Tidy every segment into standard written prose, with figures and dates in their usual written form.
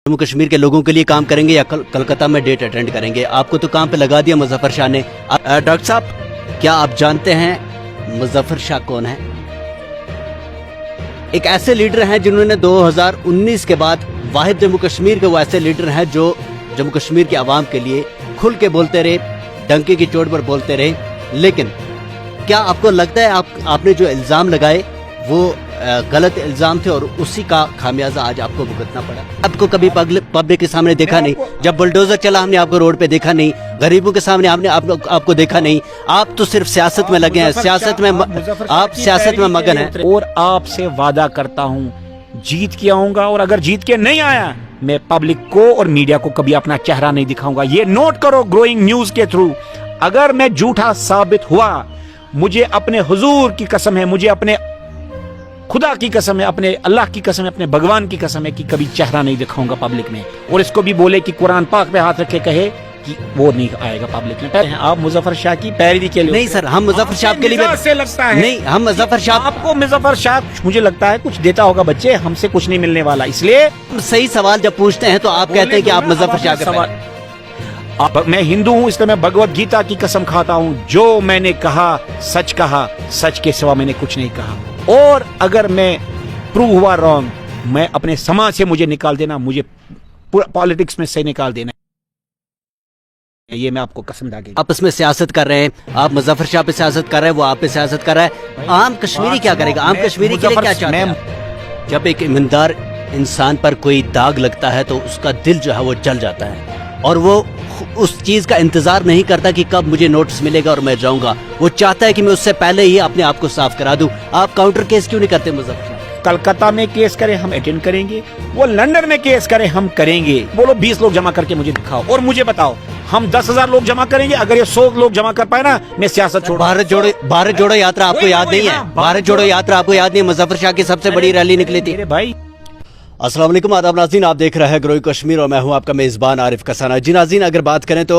जम्मू कश्मीर के लोगों के लिए काम करेंगे या कलकत्ता में डेट अटेंड करेंगे? आपको तो काम पे लगा दिया मुजफ्फर शाह ने। डॉक्टर साहब, क्या आप जानते हैं मुजफ्फर शाह कौन है? एक ऐसे लीडर हैं जिन्होंने 2019 के बाद वाहिद जम्मू कश्मीर के वो ऐसे लीडर हैं जो जम्मू कश्मीर के आवाम के लिए खुल के बोलते रहे, डंके की चोट पर बोलते रहे। लेकिन क्या आपको लगता है आपने जो इल्जाम लगाए वो गलत इल्जाम थे और उसी का खामियाजा आज आपको भुगतना पड़ा? आपको कभी पब्लिक के सामने देखा नहीं, जब बुलडोजर चला हमने आपको रोड पे देखा नहीं, गरीबों के सामने हमने आपको देखा नहीं। आप तो सिर्फ सियासत में लगे हैं, आप सियासत में मगन हैं। और आपसे वादा करता हूँ जीत के आऊंगा, और अगर जीत के नहीं आया मैं पब्लिक को और मीडिया को कभी अपना चेहरा नहीं दिखाऊंगा। ये नोट करो ग्रोइंग न्यूज के थ्रू। अगर मैं झूठा साबित हुआ, मुझे अपने हुजूर की कसम है, मुझे अपने खुदा की कसम है, अपने अल्लाह की कसम है, अपने भगवान की कसम है कि कभी चेहरा नहीं दिखाऊंगा पब्लिक में। और इसको भी बोले कि कुरान पाक पे हाथ रखे कहे कि वो नहीं आएगा पब्लिक में। आप मुजफ्फर शाह की पैरवी के लिए नहीं सर, हम मुजफ्फर शाह के लिए से लगता है नहीं, हम मुजफ्फर शाह, आपको मुजफ्फर शाह मुझे लगता है कुछ देता होगा बच्चे, हमसे कुछ नहीं मिलने वाला। इसलिए सही सवाल जब पूछते हैं तो आप कहते हैं कि आप मुजफ्फर शाह के सवाल। मैं हिंदू हूँ, इसलिए मैं भगवत गीता की कसम खाता हूँ, जो मैंने कहा, सच के सिवा मैंने कुछ नहीं कहा। और अगर मैं प्रूव हुआ रॉन्ग, मैं अपने समाज से मुझे निकाल देना, मुझे पॉलिटिक्स में से निकाल देना, ये मैं आपको कसम खा के। आप इसमें सियासत कर रहे हैं, आप मुजफ्फर शाह पे सियासत कर रहे हैं, वो आप पे सियासत कर रहा है। आम कश्मीरी क्या करेगा? आम कश्मीरी के लिए क्या चाहते हैं? जब एक ईमानदार इंसान पर कोई दाग लगता है तो उसका दिल जो है वो जल जाता है, और वो उस चीज का इंतजार नहीं करता कि कब मुझे नोटिस मिलेगा और मैं जाऊंगा। वो चाहता है कि मैं उससे पहले ही अपने आप को साफ करा दूं। आप काउंटर केस क्यों नहीं करते मुजफ्फर? कलकत्ता में केस करे हम अटेंड करेंगे, वो लंदन में केस करे हम करेंगे। बोलो 20 लोग जमा करके मुझे दिखाओ, और मुझे बताओ हम 10,000 लोग जमा करेंगे। अगर ये 100 लोग जमा कर पाए ना, मैं सियासत छोड़। भारत जोड़ो यात्रा आपको याद नहीं है? भारत जोड़ो यात्रा आपको याद नहीं है? मुजफ्फर शाह की सबसे बड़ी रैली निकली थी भाई। अस्सलाम वालेकुम, आदाब नाज़रीन, आप देख रहे हैं ग्रोइंग कश्मीर और मैं हूं आपका मेज़बान आरिफ कसाना। जी नाज़रीन, अगर बात करें तो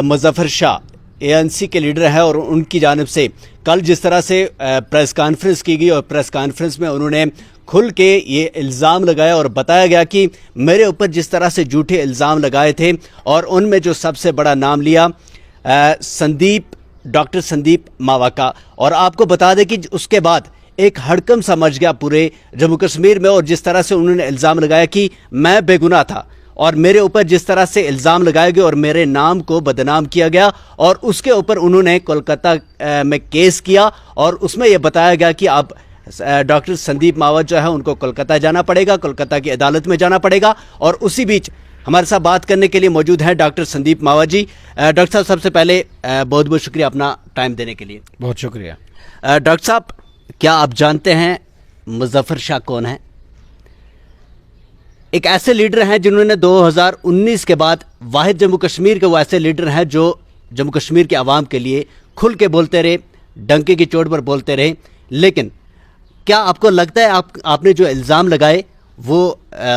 मुजफ्फर शाह ANC के लीडर हैं और उनकी जानिब से कल जिस तरह से प्रेस कॉन्फ्रेंस की गई और प्रेस कॉन्फ्रेंस में उन्होंने खुल के ये इल्ज़ाम लगाया और बताया गया कि मेरे ऊपर जिस तरह से झूठे इल्ज़ाम लगाए थे, और उनमें जो सबसे बड़ा नाम लिया डॉक्टर संदीप मावा का। और आपको बता दें कि उसके बाद एक हड़कम सा मच गया पूरे जम्मू कश्मीर में, और जिस तरह से उन्होंने इल्ज़ाम लगाया कि मैं बेगुनाह था और मेरे ऊपर जिस तरह से इल्ज़ाम लगाए गए और मेरे नाम को बदनाम किया गया, और उसके ऊपर उन्होंने कोलकाता में केस किया और उसमें यह बताया गया कि अब डॉक्टर संदीप मावा जो है उनको कोलकाता जाना पड़ेगा, कोलकाता की अदालत में जाना पड़ेगा। और उसी बीच हमारे साथ बात करने के लिए मौजूद हैं डॉक्टर संदीप मावा जी। डॉक्टर साहब, सबसे पहले बहुत बहुत शुक्रिया अपना टाइम देने के लिए। बहुत शुक्रिया। डॉक्टर साहब, क्या आप जानते हैं मुजफ्फर शाह कौन है? एक ऐसे लीडर हैं जिन्होंने 2019 के बाद वाहिद जम्मू कश्मीर के वो ऐसे लीडर हैं जो जम्मू कश्मीर के आवाम के लिए खुल के बोलते रहे, डंके की चोट पर बोलते रहे। लेकिन क्या आपको लगता है आपने जो इल्ज़ाम लगाए वो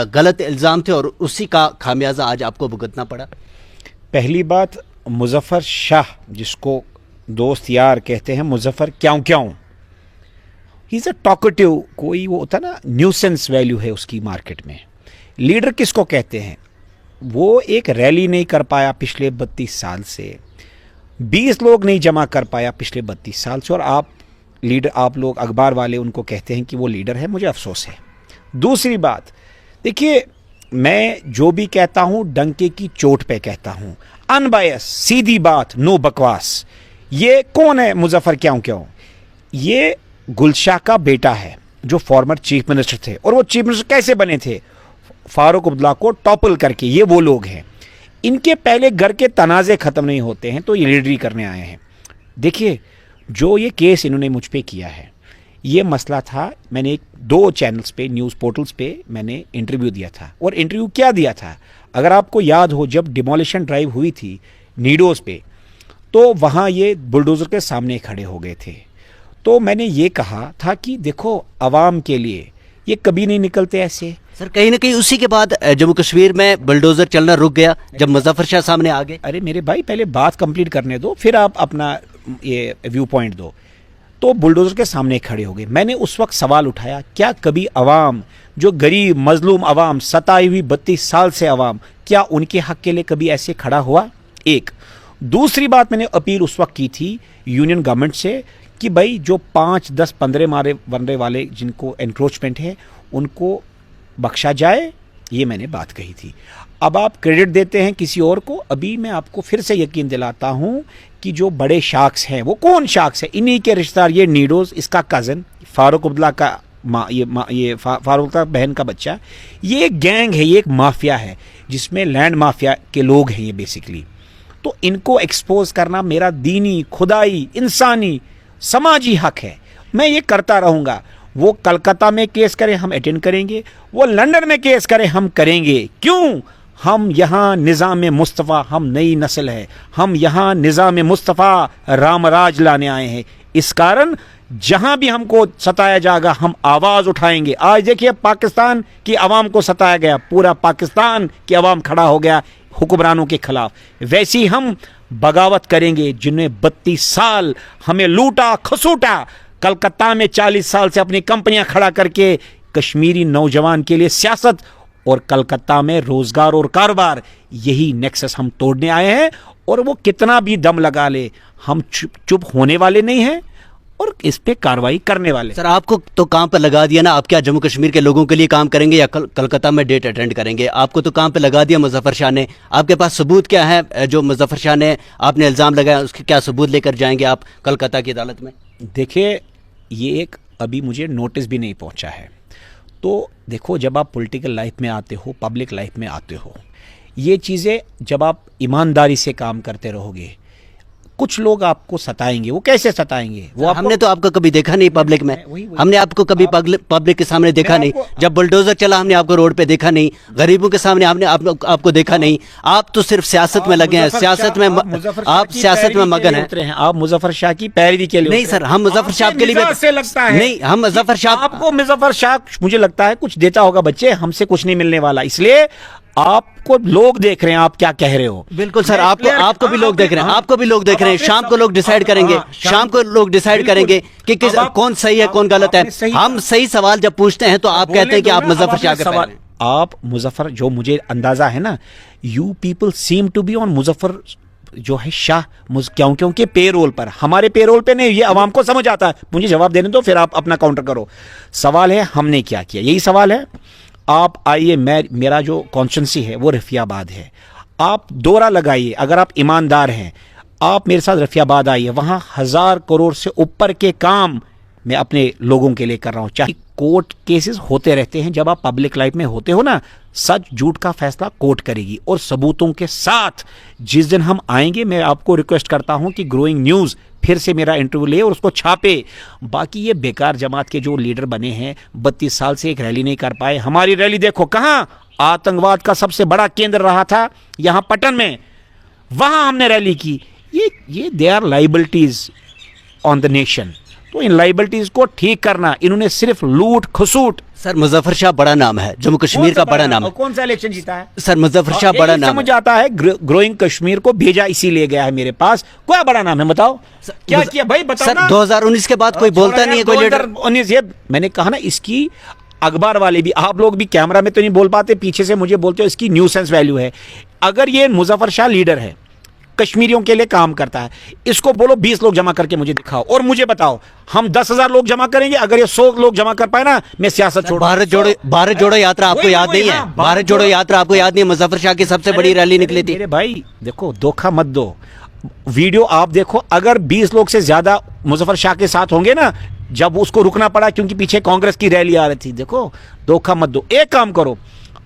गलत इल्ज़ाम थे और उसी का खामियाजा आज आपको भुगतना पड़ा? पहली बात, मुजफ्फर शाह जिसको दोस्त यार कहते हैं, मुजफ्फर क्यों ही इज़ अ टॉकेटिव, कोई वो होता ना न्यूसेंस वैल्यू है उसकी मार्केट में। लीडर किसको कहते हैं? वो एक रैली नहीं कर पाया पिछले 32 साल से, 20 लोग नहीं जमा कर पाया पिछले 32 साल से, और आप लोग अखबार वाले उनको कहते हैं कि वो लीडर है। मुझे अफसोस है। दूसरी बात, देखिए, मैं जो भी कहता हूं डंके की चोट पे कहता हूं, अनबायस, सीधी बात, नो बकवास। ये कौन है मुजफ्फर क्यों? ये गुलशाह का बेटा है जो फॉर्मर चीफ मिनिस्टर थे, और वो चीफ मिनिस्टर कैसे बने थे? फारूक अब्दुल्ला को टॉपल करके। ये वो लोग हैं, इनके पहले घर के तनाज़े ख़त्म नहीं होते हैं तो ये लीडरी करने आए हैं। देखिए, जो ये केस इन्होंने मुझ पे किया है, ये मसला था। मैंने 2 चैनल्स पे, न्यूज़ पोर्टल्स पे मैंने इंटरव्यू दिया था, और इंटरव्यू क्या दिया था, अगर आपको याद हो, जब डिमोलिशन ड्राइव हुई थी नीडोज़ पे, तो वहाँ ये बुलडोज़र के सामने खड़े हो गए थे। तो मैंने ये कहा था कि देखो, आवाम के लिए ये कभी नहीं निकलते ऐसे। सर, कहीं ना कहीं उसी के बाद जम्मू कश्मीर में बुलडोजर चलना रुक गया जब मुजफ्फर शाह सामने आ गए। अरे मेरे भाई, पहले बात कंप्लीट करने दो, फिर आप अपना ये व्यू पॉइंट दो। तो बुलडोजर के सामने खड़े हो गए। मैंने उस वक्त सवाल उठाया, क्या कभी अवाम, जो गरीब मजलूम अवाम, सताई हुई 32 साल से अवाम, क्या उनके हक के लिए कभी ऐसे खड़ा हुआ? एक। दूसरी बात, मैंने अपील उस वक्त की थी यूनियन गवर्नमेंट से कि भाई जो 5, 10, 15 मरने वाले जिनको एनक्रोचमेंट है उनको बख्शा जाए, ये मैंने बात कही थी। अब आप क्रेडिट देते हैं किसी और को। अभी मैं आपको फिर से यकीन दिलाता हूं कि जो बड़े शाख्स हैं, वो कौन शाख्स है? इन्हीं के रिश्तेदार, ये नीडोज, इसका कज़न फारूक अब्दुल्ला का फारूक का बहन का बच्चा, ये एक गैंग है, ये एक माफिया है जिसमें लैंड माफिया के लोग हैं ये बेसिकली। तो इनको एक्सपोज करना मेरा दीनी, खुदाई, इंसानी, समाजी हक है। मैं ये करता रहूंगा। वो कलकत्ता में केस करें, हम अटेंड करेंगे। वो लंदन में केस करें, हम करेंगे। क्यों? हम यहाँ निज़ाम मुस्तफ़ा, हम नई नस्ल है, हम यहाँ निज़ाम मुस्तफ़ा रामराज लाने आए हैं। इस कारण जहां भी हमको सताया जाएगा, हम आवाज उठाएंगे। आज देखिए पाकिस्तान की आवाम को सताया गया, पूरा पाकिस्तान की आवाम खड़ा हो गया हुक्मरानों के खिलाफ। वैसे ही हम बगावत करेंगे जिन्हें 32 साल हमें लूटा खसूटा। कलकत्ता में 40 साल से अपनी कंपनियां खड़ा करके कश्मीरी नौजवान के लिए सियासत और कलकत्ता में रोजगार और कारोबार, यही नेक्सस हम तोड़ने आए हैं। और वो कितना भी दम लगा ले, हम चुप होने वाले नहीं हैं और इस पे कार्रवाई करने वाले। सर, आपको तो काम पे लगा दिया ना, आप क्या जम्मू कश्मीर के लोगों के लिए काम करेंगे या कलकत्ता में डेट अटेंड करेंगे? आपको तो काम पे लगा दिया मुजफ्फर शाह ने। आपके पास सबूत क्या है? जो मुजफ्फर शाह ने आपने इल्ज़ाम लगाया, उसके क्या सबूत लेकर जाएंगे आप कलकत्ता की अदालत में? देखिए, ये एक अभी मुझे नोटिस भी नहीं पहुंचा है। तो देखो, जब आप पॉलिटिकल लाइफ में आते हो, पब्लिक लाइफ में आते हो, ये चीज़ें जब आप ईमानदारी से काम करते रहोगे, कुछ लोग आपको सताएंगे। वो कैसे सताएंगे? वो हमने तो आपको कभी देखा नहीं पब्लिक में। हमने आपको कभी पब्लिक के सामने देखा नहीं। जब बुलडोजर चला, हमने आपको रोड पे देखा नहीं। गरीबों के सामने हमने आपको देखा नहीं। आप तो सिर्फ सियासत में लगे हैं, सियासत में आप सियासत में मगन हैं। आप मुजफ्फर शाह की पैरवी के लिए नहीं सर, हम मुजफ्फर शाह के लिए लगता है नहीं, हम मुजफ्फर शाह, आपको मुजफ्फर शाह मुझे लगता है कुछ देता होगा। बच्चे, हमसे कुछ नहीं मिलने वाला, इसलिए आपको लोग देख रहे हैं आप क्या कह रहे हो। बिल्कुल सर, आपको भी लोग देख रहे हैं, आपको भी लोग देख रहे हैं। शाम को लोग डिसाइड करेंगे, शाम को लोग डिसाइड करेंगे कि कौन सही है कौन गलत है। हम सही सवाल जब पूछते हैं तो आप कहते हैं कि आप मुजफ्फर शाह के सवाल। आप मुजफ्फर, जो मुझे अंदाजा है ना, you people seem to be on Muzaffar जो है शाह, क्योंकि पेरोल पर, हमारे पेरोल पे नहीं। ये आवाम को समझ आता है। मुझे जवाब देने दो, फिर आप अपना काउंटर करो। सवाल है हमने क्या किया, यही सवाल है। आप आइए, मेरा जो कॉन्स्टिट्यूंसी है वो रफियाबाद है। आप दौरा लगाइए, अगर आप ईमानदार हैं, आप मेरे साथ रफियाबाद आइए। वहां 1000 करोड़ से ऊपर के काम मैं अपने लोगों के लिए कर रहा हूं। चाहे कोर्ट केसेस होते रहते हैं, जब आप पब्लिक लाइफ में होते हो ना, सच झूठ का फैसला कोर्ट करेगी और सबूतों के साथ। जिस दिन हम आएंगे, मैं आपको रिक्वेस्ट करता हूं कि ग्रोइंग न्यूज़ फिर से मेरा इंटरव्यू ले और उसको छापे। बाकी ये बेकार जमात के जो लीडर बने हैं, 32 साल से एक रैली नहीं कर पाए। हमारी रैली देखो कहां, आतंकवाद का सबसे बड़ा केंद्र रहा था यहां पटन में, वहां हमने रैली की। ये they are liabilities on the nation. तो इन लाइबिलिटीज को ठीक करना, इन्होंने सिर्फ लूट खसूट। सर, मुजफ्फर शाह बड़ा नाम है, जम्मू कश्मीर का बड़ा नाम है। कौन सा इलेक्शन जीता है सर? मुजफ्फर शाह बड़ा नाम समझ आता है। ग्रोइंग कश्मीर को भेजा इसीलिए गया है मेरे पास। क्या बड़ा नाम है बताओ, क्या किया भाई बताओ सर? 2019 के बाद कोई बोलता नहीं है, कोई लीडर। 2019 ये मैंने कहा ना, इसकी अखबार वाले भी, आप लोग भी कैमरा में तो नहीं बोल पाते, पीछे से मुझे बोलते हो, इसकी न्यूसेंस वैल्यू है। अगर ये मुजफ्फर शाह लीडर है, कश्मीरियों के लिए काम करता है, इसको बोलो 20 लोग जमा करके मुझे दिखाओ और मुझे बताओ। हम 10,000 लोग जमा करेंगे, अगर ये 100 लोग जमा कर पाए ना, मैं सियासत छोड़। भारत जोड़ो यात्रा आपको याद नहीं है? भारत जोड़ो यात्रा आपको याद नहीं है? मुजफ्फर शाह की सबसे बड़ी रैली निकली थी। मेरे भाई देखो, धोखा मत दो। वीडियो आप देखो, अगर 20 लोग से ज्यादा मुजफ्फर शाह के साथ होंगे ना, जब उसको रुकना पड़ा क्योंकि पीछे कांग्रेस की रैली आ रही थी। देखो, धोखा मत दो। एक काम करो,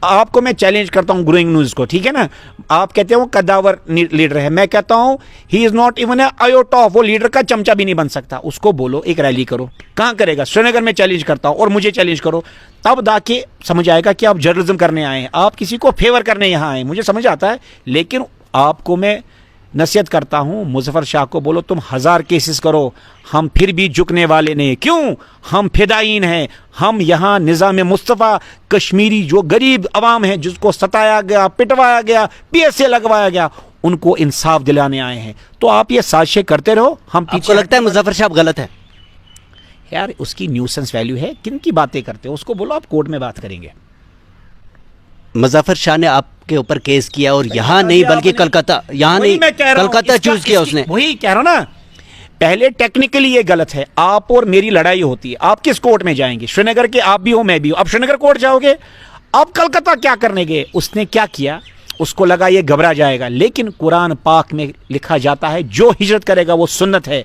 आपको मैं चैलेंज करता हूं ग्रोइंग न्यूज को, ठीक है ना? आप कहते हो वो कदावर लीडर है, मैं कहता हूं he is not even a iota of, वो लीडर का चमचा भी नहीं बन सकता। उसको बोलो एक रैली करो। कहां करेगा? श्रीनगर में चैलेंज करता हूं और मुझे चैलेंज करो, तब जाके समझ आएगा कि आप जर्नलिज्म करने आए हैं, आप किसी को फेवर करने यहां आए। मुझे समझ आता है, लेकिन आपको मैं नसीहत करता हूं, मुजफ्फर शाह को बोलो तुम 1000 केसेस करो, हम फिर भी झुकने वाले नहीं। क्यों? हम फिदायीन हैं। हम यहां निज़ाम मुस्तफ़ा, कश्मीरी जो गरीब अवाम है, जिसको सताया गया, पिटवाया गया, PSA लगवाया गया, उनको इंसाफ दिलाने आए हैं। तो आप ये साजिशें करते रहो। हम आपको लगता है मुजफ्फर शाह गलत है? यार उसकी न्यूसेंस वैल्यू है, किन की बातें करते हो, उसको बोलो आप कोर्ट में बात करेंगे। मुजफ्फर शाह ने आपके ऊपर केस किया और यहाँ नहीं बल्कि कलकत्ता, यहाँ नहीं कलकत्ता चूज किया उसने। वही कह रहा हूं ना, पहले टेक्निकली ये गलत है, आप और मेरी लड़ाई होती है, आप किस कोर्ट में जाएंगे? श्रीनगर के आप भी हो मैं भी हूं, अब श्रीनगर कोर्ट जाओगे, अब कलकत्ता क्या करने गए? उसने क्या किया, उसको लगा ये घबरा जाएगा, लेकिन कुरान पाक में लिखा जाता है जो हिजरत करेगा वो सुन्नत है,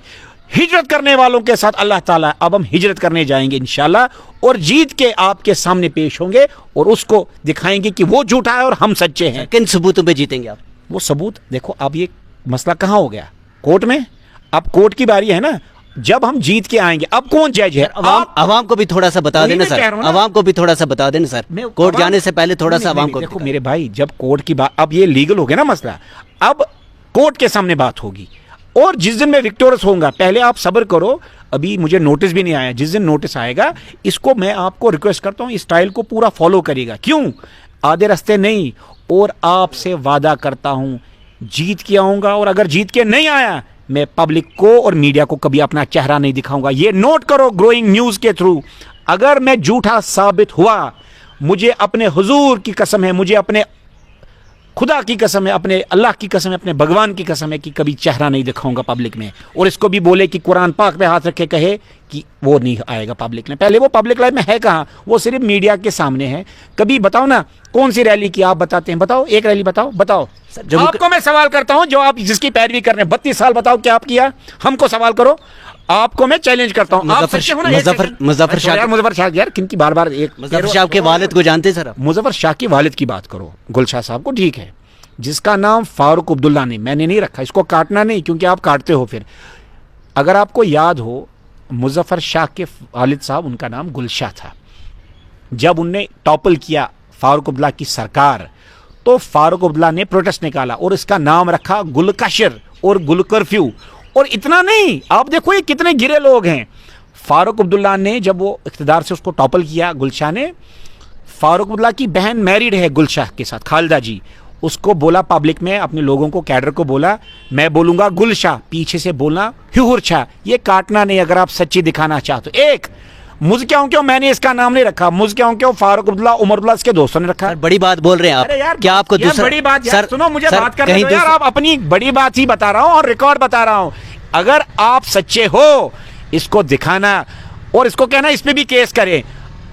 हिजरत करने वालों के साथ अल्लाह ताला। अब हम हिजरत करने जाएंगे इंशाल्लाह, और जीत के आपके सामने पेश होंगे और उसको दिखाएंगे कि वो झूठा है और हम सच्चे हैं। किन सबूतों पे जीतेंगे आप? वो सबूत देखो, अब ये मसला कहां हो गया, कोर्ट में। अब कोर्ट की बारी है ना, जब हम जीत के आएंगे, अब कौन जज है? अवाम को भी थोड़ा सा बता देना सर, अवाम को भी थोड़ा सा बता देना सर, कोर्ट जाने से पहले थोड़ा सा अवाम को। देखो मेरे भाई, जब कोर्ट की बात, अब ये लीगल हो गया ना मसला, अब कोर्ट के सामने बात होगी, और जिस दिन मैं विक्टोरियस होऊंगा, पहले आप सब्र करो, अभी मुझे नोटिस भी नहीं आया, जिस दिन नोटिस आएगा, इसको मैं आपको रिक्वेस्ट करता हूं, इस स्टाइल को पूरा फॉलो करिएगा। क्यों? आधे रास्ते नहीं, और आपसे वादा करता हूं जीत के आऊंगा, और अगर जीत के नहीं आया, मैं पब्लिक को और मीडिया को कभी अपना चेहरा नहीं दिखाऊंगा। ये नोट करो ग्रोइंग न्यूज के थ्रू। अगर मैं झूठा साबित हुआ, मुझे अपने हुजूर की कसम है, मुझे अपने खुदा की कसम है, अपने अल्लाह की कसम है, अपने भगवान की कसम है कि कभी चेहरा नहीं दिखाऊंगा पब्लिक में। और इसको भी बोले कि कुरान पाक पे हाथ रखे कहे कि वो नहीं आएगा पब्लिक में। पहले वो पब्लिक लाइफ में है कहाँ, वो सिर्फ मीडिया के सामने है। कभी बताओ ना कौन सी रैली की आप बताते हैं, बताओ एक रैली बताओ, बताओ। आपको मैं सवाल करता हूं, जो आप जिसकी पैरवी कर रहे हैं, 32 साल बताओ क्या आप किया, हमको सवाल करो। आपको मैं चैलेंज करता हूं, मुजफ्फर शाह यार किनकी बार बार एक मुजफ्फर शाह के वालिद को जानते सर आप? मुजफ्फर शाह के वालिद की बात करो, गुलशाह साहब को, ठीक है, जिसका नाम फारूक अब्दुल्ला ने, मैंने नहीं रखा, इसको काटना नहीं क्योंकि आप काटते हो फिर। अगर आपको याद हो, मुजफ्फर शाह के वालिद साहब, उनका नाम गुलशाह था। जब उनने टॉपल किया फारूक अब्दुल्ला की सरकार, तो फारूक अब्दुल्ला ने प्रोटेस्ट निकाला और इसका नाम रखा गुलकशर और गुल कर्फ्यू। और इतना नहीं, आप देखो ये कितने गिरे लोग हैं। फारूक अब्दुल्ला ने जब वो इख्तिदार से उसको टॉपल किया गुलशाह ने, फारूक अब्दुल्ला की बहन मैरिड है गुलशाह के साथ, खालिदा जी, उसको बोला पब्लिक में, अपने लोगों को, कैडर को बोला, मैं बोलूंगा गुलशाह, पीछे से बोलना हुर शाह, ये काटना नहीं अगर आप सच्ची दिखाना चाहते हो। एक मुझ क्यों मैंने इसका नाम नहीं रखा, मुझ क्यों फारूक अब्दुल्ला, उमर अब्दुल्ला इसके दोस्तों ने रखा। बड़ी बात बोल रहे हैं आप। यार, क्या आपको दूसरा बड़ी बात यार, सुनो मुझे बात करने दो यार, दूसरा... आप अपनी बड़ी बात ही बता रहा हूं और रिकॉर्ड बता रहा हूं। अगर आप सच्चे हो, इसको दिखाना और इसको कहना इस पे भी केस करें।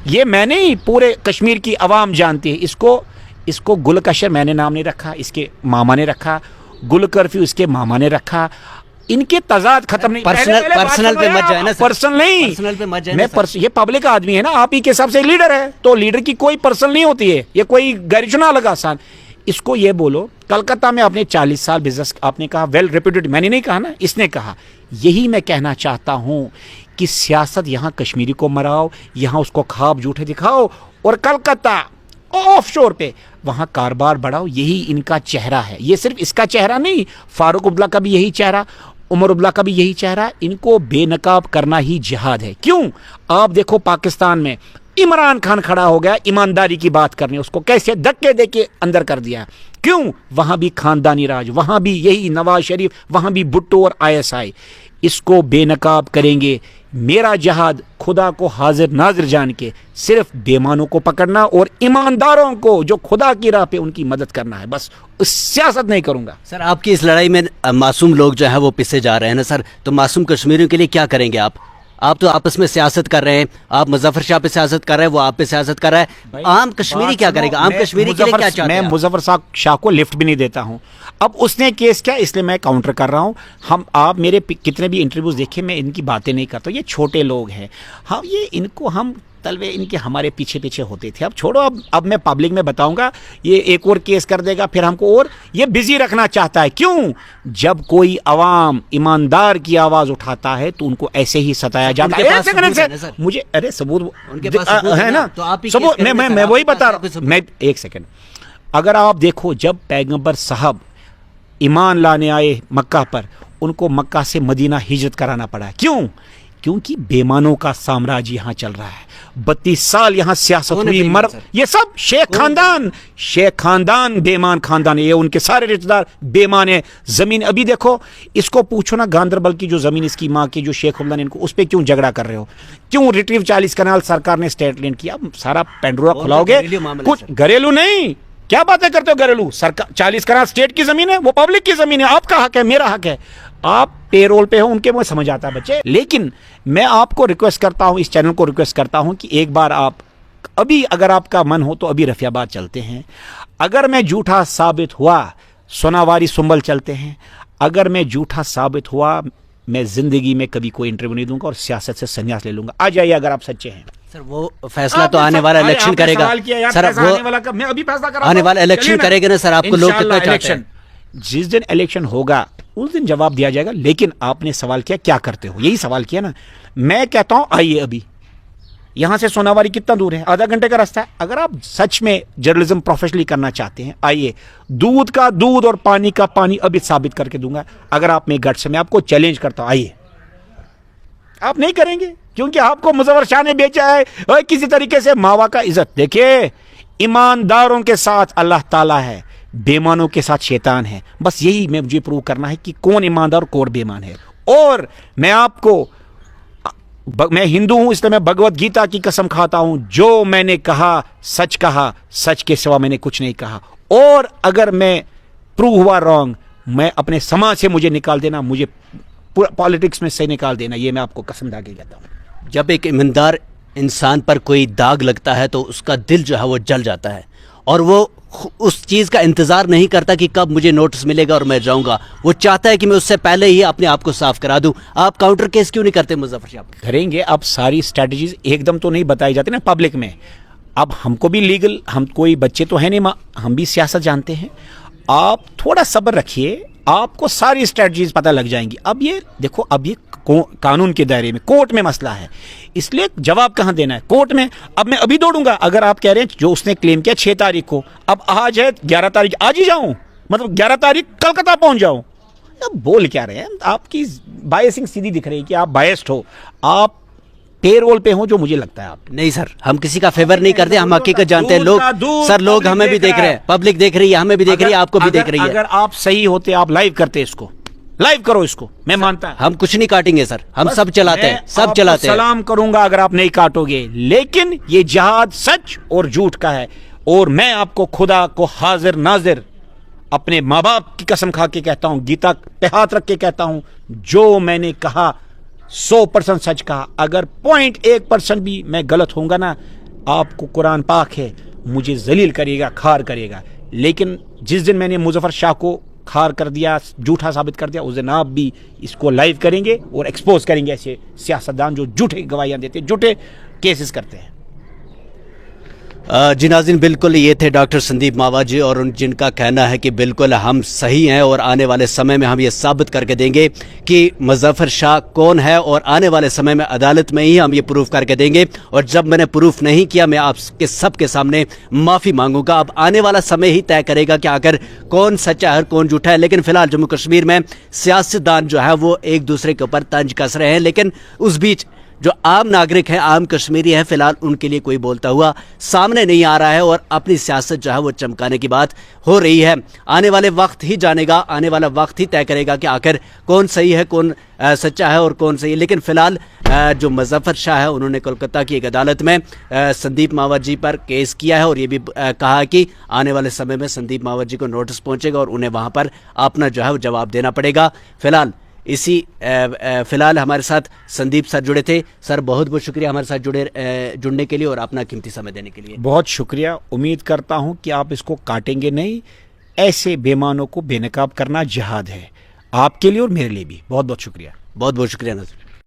ये मैं नहीं, पूरे कश्मीर की आवाम जानती है। इसको गुलकशर मैंने नाम नहीं रखा, इसके मामा ने रखा, गुल कर्फ्यू इसके मामा ने रखा। इनके तजाद खत्म नहीं। पर्सनल पे मत जाए ना सर, पर्सनल नहीं, पर्सनल पे मत जाए। मैं ये पब्लिक आदमी है ना, आप ही के हिसाब से लीडर है, तो लीडर की कोई पर्सनल नहीं होती है, ये कोई गैरचुना लगा आसान। इसको ये बोलो, कलकत्ता में आपने 40 साल बिजनेस, आपने कहा वेल रेप्यूटेड, मैंने नहीं कहा ना, इसने कहा। यही मैं कहना चाहता हूं कि सियासत यहां कश्मीरी को मराओ, यहां उसको ख्वाब झूठे दिखाओ, और कलकत्ता ऑफशोर पे वहां कारोबार बढ़ाओ। यही इनका चेहरा है। ये सिर्फ इसका चेहरा नहीं, फारूक अब्दुल्ला का भी यही चेहरा, उमर अब्दुल्ला का भी यही चेहरा। इनको बेनकाब करना ही जिहाद है। क्यों? आप देखो पाकिस्तान में इमरान खान खड़ा हो गया ईमानदारी की बात करने, उसको कैसे धक्के देके अंदर कर दिया। क्यों? वहां भी खानदानी राज, वहां भी यही नवाज शरीफ, वहां भी भुट्टो और ISI। इसको बेनकाब करेंगे। मेरा जहाद खुदा को हाजिर नाजिर जान के सिर्फ बेईमानों को पकड़ना और ईमानदारों को जो खुदा की राह पे उनकी मदद करना है, बस। सियासत नहीं करूंगा। सर आपकी इस लड़ाई में मासूम लोग जो है वो पिसे जा रहे हैं ना सर, तो मासूम कश्मीरियों के लिए क्या करेंगे आप? आप तो आपस में सियासत कर रहे हैं, आप मुजफ्फर शाह पे सियासत कर रहे हैं, वो आप पे सियासत कर रहा है। आम कश्मीरी क्या करेगा? आम कश्मीरी के लिए क्या चाहते हैं? मैं मुजफ्फर शाह को लिफ्ट भी नहीं देता हूं। अब उसने केस किया, इसलिए मैं काउंटर कर रहा हूं। आप मेरे कितने भी इंटरव्यूज देखे, मैं इनकी बातें नहीं करता। ये छोटे लोग हैं, हम ये इनको हम तलवे इनके हमारे पीछे पीछे होते थे। अब छोड़ो, अब मैं पब्लिक में बताऊंगा, ये एक और केस कर देगा, फिर हमको और ये बिजी रखना चाहता है। क्यों? जब कोई अवाम ईमानदार की आवाज उठाता है तो उनको ऐसे ही सताया जाता है। मुझे अरे सबूत उनके पास है ना, सबूत मैं वही बता रहा हूं। मैं एक सेकंड, अगर आप देखो, जब पैगंबर साहब ईमान लाने आए मक्का पर, उनको मक्का से मदीना हिजरत कराना पड़ा। क्यों? क्योंकि बेमानों का साम्राज्य यहां चल रहा है। 32 साल यहां सियासत कौन है हुई, बेईमान मर सर? ये सब शेख खानदान बेमान खानदान है, ये उनके सारे रिश्तेदार बेमान है। जमीन अभी देखो, इसको पूछो ना, गांधरबल की जो जमीन इसकी मां की जो शेखुल्ला ने, इनको उस पर क्यों झगड़ा कर रहे हो? क्यों रिट्रीव 40 कनाल सरकार ने स्टेट लैंड किया? सारा पेंडोरा खुलाओगे, घरेलू मामला कुछ सर। घरेलू नहीं, क्या बातें करते हो घरेलू? सरकार 40 कनाल स्टेट की जमीन है, वो पब्लिक की जमीन है, आपका हक है, मेरा हक है। आप पेरोल पे हो, उनके मुझे समझ आता है बच्चे। लेकिन मैं आपको रिक्वेस्ट करता हूं, इस चैनल को रिक्वेस्ट करता हूं कि एक बार आप अभी, अगर आपका मन हो तो अभी रफियाबाद चलते हैं। अगर मैं झूठा साबित हुआ, सोनावारी सुंबल चलते हैं। अगर मैं झूठा साबित हुआ, मैं जिंदगी में कभी कोई इंटरव्यू नहीं दूंगा और सियासत से संन्यास ले लूंगा। आ जाइए अगर आप सच्चे हैं। सर वो फैसला तो आने वाला इलेक्शन करेगा सर, वो मैं अभी फैसला कर आने वाला इलेक्शन करेगा ना सर, आपको लोग कितना चाहते हैं? जिस दिन इलेक्शन होगा उस दिन जवाब दिया जाएगा। लेकिन आपने सवाल किया क्या करते हो, यही सवाल किया ना। मैं कहता हूं आइए, अभी यहां से सोनावारी कितना दूर है? आधा घंटे का रास्ता है। अगर आप सच में जर्नलिज्म प्रोफेशनली करना चाहते हैं, आइए, दूध का दूध और पानी का पानी अभी साबित करके दूंगा। अगर आप में गट्स, मैं आपको चैलेंज करता हूं, आइए। आप नहीं करेंगे क्योंकि आपको मुजफ्फर शाह ने बेचा है और किसी तरीके से मावा का इज्जत। देखिए, ईमानदारों के साथ अल्लाह ताला है, बेईमानों के साथ शैतान है। बस यही मैं मुझे प्रूव करना है कि कौन ईमानदार और कौन बेईमान है। और मैं आपको, मैं हिंदू हूं इसलिए मैं भगवत गीता की कसम खाता हूं, जो मैंने कहा सच के सिवा मैंने कुछ नहीं कहा। और अगर मैं प्रूव हुआ रॉन्ग, मैं अपने समाज से मुझे निकाल देना, मुझे पॉलिटिक्स में से निकाल देना, ये मैं आपको कसम खा के कहता हूं। जब एक ईमानदार इंसान पर कोई दाग लगता है तो उसका दिल जो है वो जल जाता है और वो उस चीज़ का इंतज़ार नहीं करता कि कब मुझे नोटिस मिलेगा और मैं जाऊंगा। वो चाहता है कि मैं उससे पहले ही अपने आप को साफ करा दूं। आप काउंटर केस क्यों नहीं करते मुजफ्फर शाह? करेंगे। अब सारी स्ट्रैटेजीज एकदम तो नहीं बताई जाती ना पब्लिक में। अब हमको भी लीगल, हम कोई बच्चे तो है नहीं, हम भी सियासत जानते हैं। आप थोड़ा सब्र रखिए, आपको सारी स्ट्रैटेजीज पता लग जाएंगी। अब ये देखो, अब ये कानून के दायरे में, कोर्ट में मसला है, इसलिए जवाब कहां देना है? कोर्ट में। अब मैं अभी दौड़ूंगा, अगर आप कह रहे हैं जो उसने क्लेम किया 6 तारीख को, अब आज है 11 तारीख, आज ही जाऊं, मतलब 11 तारीख कलकत्ता पहुंच जाऊं। अब बोल क्या रहे हैं? आपकी बायसिंग सीधी दिख रही है कि आप बायस्ड हो, आप पेरोल पे हो, जो मुझे लगता है आप नहीं सर, हम किसी का फेवर नहीं करते, हम हकीकत जानते हैं। लोग सर, लोग हमें भी देख रहे हैं, पब्लिक देख रही है, हमें भी देख रही है, आपको भी देख रही है। अगर आप सही होते, आप लाइव करते, इसको लाइव करो, इसको मैं मानता हूं। हम कुछ नहीं काटेंगे सर, हम सब चलाते हैं, सब चलाते हैं। सलाम करूंगा अगर आप नहीं काटोगे, लेकिन ये जिहाद सच और झूठ का है। और मैं आपको खुदा को हाजिर नाजिर अपने माँ बाप की कसम खा के कहता हूं, गीता पे हाथ रख के कहता हूं, जो मैंने कहा 100% सच कहा। अगर 0.1% भी मैं गलत होऊंगा ना, आपको कुरान पाक है, मुझे जलील करिएगा, खार करिएगा। लेकिन जिस दिन मैंने मुजफ्फर शाह को खार कर दिया, झूठा साबित कर दिया, उस दिन आप भी इसको लाइव करेंगे और एक्सपोज करेंगे ऐसे सियासतदान जो झूठे गवाहियां देते, झूठे केसेस करते हैं। जी नाज़रीन, बिल्कुल ये थे डॉक्टर संदीप मावा जी, और जिनका कहना है कि बिल्कुल हम सही हैं और आने वाले समय में हम ये साबित करके देंगे कि मुजफ्फर शाह कौन है, और आने वाले समय में अदालत में ही हम ये प्रूफ करके देंगे। और जब मैंने प्रूफ नहीं किया, मैं आपके सबके सामने माफ़ी मांगूंगा। अब आने वाला समय ही तय करेगा कि आखिर कौन सच्चा है कौन झूठा है। लेकिन फिलहाल जम्मू कश्मीर में सियासतदान जो है वो एक दूसरे के ऊपर तंज कस रहे हैं, लेकिन उस बीच जो आम नागरिक हैं, आम कश्मीरी हैं, फिलहाल उनके लिए कोई बोलता हुआ सामने नहीं आ रहा है और अपनी सियासत जो है वो चमकाने की बात हो रही है। आने वाले वक्त ही जानेगा, आने वाला वक्त ही तय करेगा कि आखिर कौन सही है, कौन सच्चा है और कौन सही है। लेकिन फिलहाल जो मुजफ्फर शाह है, उन्होंने कोलकाता की एक अदालत में संदीप मावा जी पर केस किया है और ये भी कहा कि आने वाले समय में संदीप मावा जी को नोटिस पहुंचेगा और उन्हें वहाँ पर अपना जो है वो जवाब देना पड़ेगा। फिलहाल हमारे साथ संदीप सर जुड़े थे। सर, बहुत बहुत शुक्रिया हमारे साथ जुड़ने के लिए और अपना कीमती समय देने के लिए। बहुत शुक्रिया। उम्मीद करता हूं कि आप इसको काटेंगे नहीं। ऐसे बेईमानों को बेनकाब करना जिहाद है, आपके लिए और मेरे लिए भी। बहुत बहुत शुक्रिया। बहुत बहुत शुक्रिया नज़र।